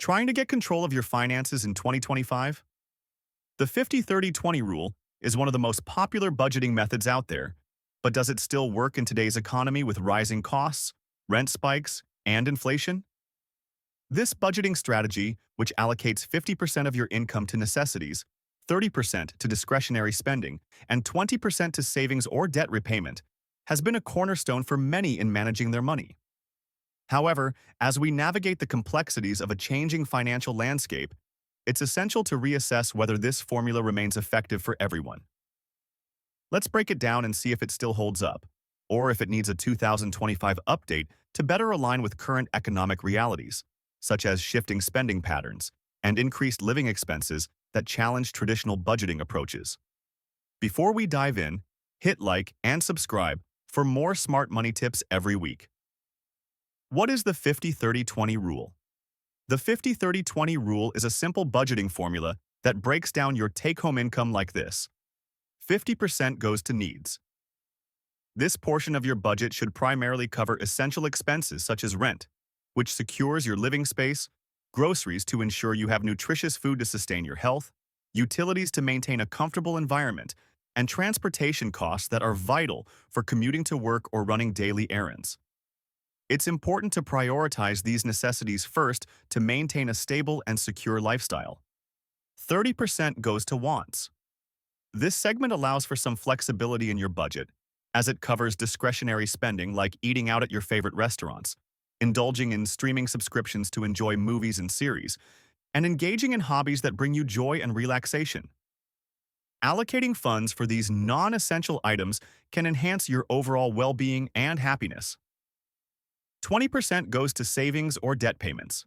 Trying to get control of your finances in 2025? The 50-30-20 rule is one of the most popular budgeting methods out there, but does it still work in today's economy with rising costs, rent spikes, and inflation? This budgeting strategy, which allocates 50% of your income to necessities, 30% to discretionary spending, and 20% to savings or debt repayment, has been a cornerstone for many in managing their money. However, as we navigate the complexities of a changing financial landscape, it's essential to reassess whether this formula remains effective for everyone. Let's break it down and see if it still holds up, or if it needs a 2025 update to better align with current economic realities, such as shifting spending patterns and increased living expenses that challenge traditional budgeting approaches. Before we dive in, hit like and subscribe for more smart money tips every week. What is the 50-30-20 rule? The 50-30-20 rule is a simple budgeting formula that breaks down your take-home income like this. 50% goes to needs. This portion of your budget should primarily cover essential expenses such as rent, which secures your living space, groceries to ensure you have nutritious food to sustain your health, utilities to maintain a comfortable environment, and transportation costs that are vital for commuting to work or running daily errands. It's important to prioritize these necessities first to maintain a stable and secure lifestyle. 30% goes to wants. This segment allows for some flexibility in your budget, as it covers discretionary spending like eating out at your favorite restaurants, indulging in streaming subscriptions to enjoy movies and series, and engaging in hobbies that bring you joy and relaxation. Allocating funds for these non-essential items can enhance your overall well-being and happiness. 20% goes to savings or debt payments.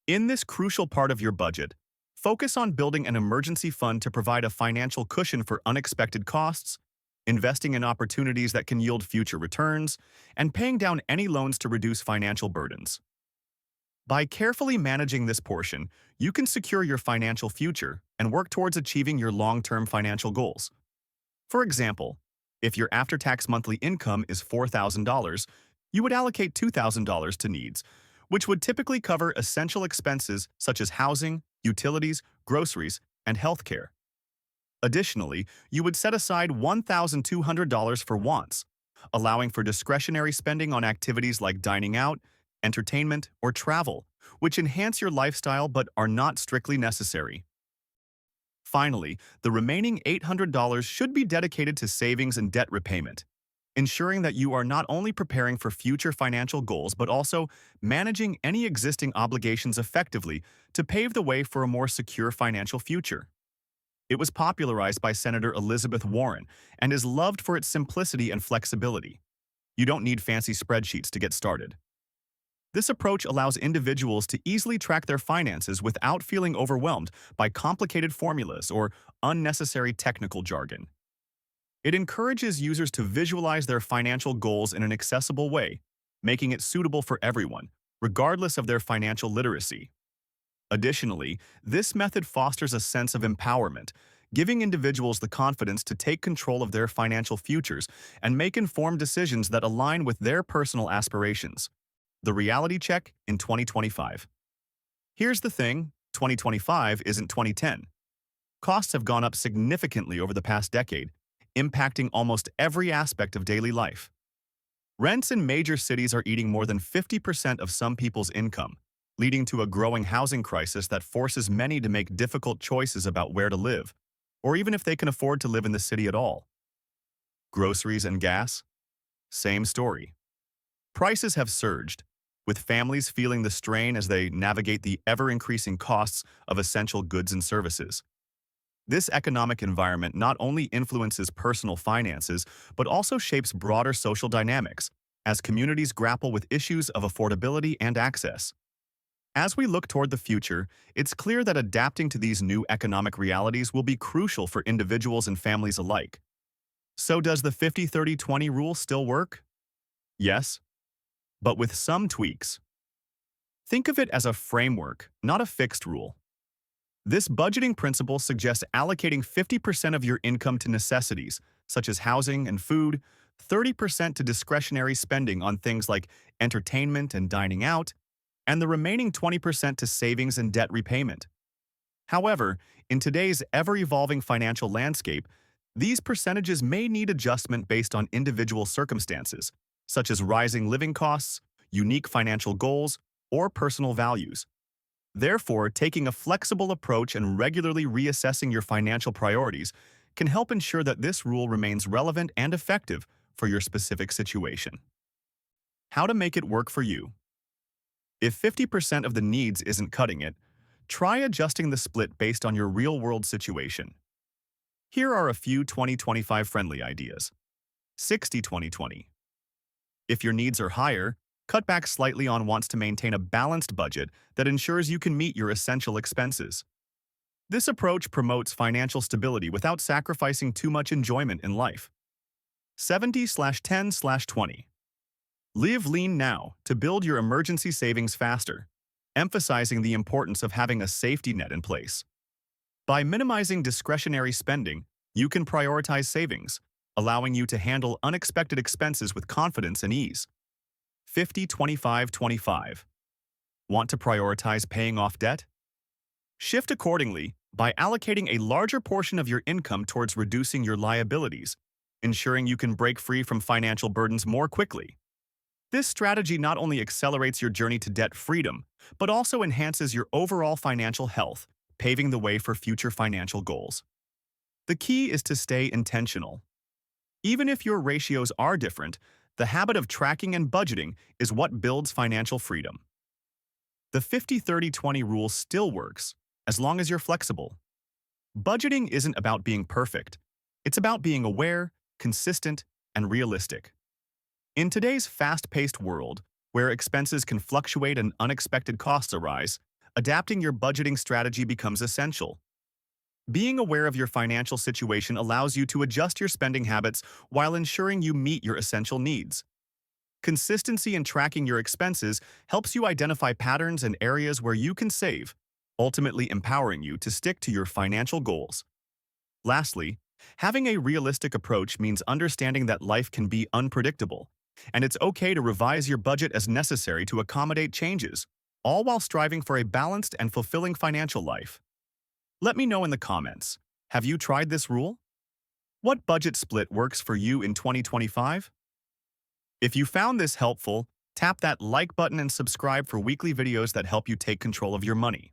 In this crucial part of your budget, focus on building an emergency fund to provide a financial cushion for unexpected costs, investing in opportunities that can yield future returns, and paying down any loans to reduce financial burdens. By carefully managing this portion, you can secure your financial future and work towards achieving your long-term financial goals. For example, if your after-tax monthly income is $4,000, you would allocate $2,000 to needs, which would typically cover essential expenses such as housing, utilities, groceries, and healthcare. Additionally, you would set aside $1,200 for wants, allowing for discretionary spending on activities like dining out, entertainment, or travel, which enhance your lifestyle but are not strictly necessary. Finally, the remaining $800 should be dedicated to savings and debt repayment, ensuring that you are not only preparing for future financial goals but also managing any existing obligations effectively to pave the way for a more secure financial future. It was popularized by Senator Elizabeth Warren and is loved for its simplicity and flexibility. You don't need fancy spreadsheets to get started. This approach allows individuals to easily track their finances without feeling overwhelmed by complicated formulas or unnecessary technical jargon. It encourages users to visualize their financial goals in an accessible way, making it suitable for everyone, regardless of their financial literacy. Additionally, this method fosters a sense of empowerment, giving individuals the confidence to take control of their financial futures and make informed decisions that align with their personal aspirations. The reality check in 2025. Here's the thing, 2025 isn't 2010. Costs have gone up significantly over the past decade, impacting almost every aspect of daily life. Rents in major cities are eating more than 50% of some people's income, leading to a growing housing crisis that forces many to make difficult choices about where to live, or even if they can afford to live in the city at all. Groceries and gas? Same story. Prices have surged, with families feeling the strain as they navigate the ever-increasing costs of essential goods and services. This economic environment not only influences personal finances, but also shapes broader social dynamics as communities grapple with issues of affordability and access. As we look toward the future, it's clear that adapting to these new economic realities will be crucial for individuals and families alike. So does the 50-30-20 rule still work? Yes, but with some tweaks. Think of it as a framework, not a fixed rule. This budgeting principle suggests allocating 50% of your income to necessities, such as housing and food, 30% to discretionary spending on things like entertainment and dining out, and the remaining 20% to savings and debt repayment. However, in today's ever-evolving financial landscape, these percentages may need adjustment based on individual circumstances, such as rising living costs, unique financial goals, or personal values. Therefore, taking a flexible approach and regularly reassessing your financial priorities can help ensure that this rule remains relevant and effective for your specific situation. How to make it work for you. If 50% of the needs isn't cutting it, try adjusting the split based on your real-world situation. Here are a few 2025 friendly ideas. 60-20-20. If your needs are higher, cut back slightly on wants to maintain a balanced budget that ensures you can meet your essential expenses. This approach promotes financial stability without sacrificing too much enjoyment in life. 70-10-20. Live lean now to build your emergency savings faster, emphasizing the importance of having a safety net in place. By minimizing discretionary spending, you can prioritize savings, allowing you to handle unexpected expenses with confidence and ease. 50-25-25. Want to prioritize paying off debt? Shift accordingly by allocating a larger portion of your income towards reducing your liabilities, ensuring you can break free from financial burdens more quickly. This strategy not only accelerates your journey to debt freedom, but also enhances your overall financial health, paving the way for future financial goals. The key is to stay intentional. Even if your ratios are different, the habit of tracking and budgeting is what builds financial freedom. The 50-30-20 rule still works, as long as you're flexible. Budgeting isn't about being perfect. It's about being aware, consistent, and realistic. In today's fast-paced world, where expenses can fluctuate and unexpected costs arise, adapting your budgeting strategy becomes essential. Being aware of your financial situation allows you to adjust your spending habits while ensuring you meet your essential needs. Consistency in tracking your expenses helps you identify patterns and areas where you can save, ultimately empowering you to stick to your financial goals. Lastly, having a realistic approach means understanding that life can be unpredictable, and it's okay to revise your budget as necessary to accommodate changes, all while striving for a balanced and fulfilling financial life. Let me know in the comments, have you tried this rule? What budget split works for you in 2025? If you found this helpful, tap that like button and subscribe for weekly videos that help you take control of your money.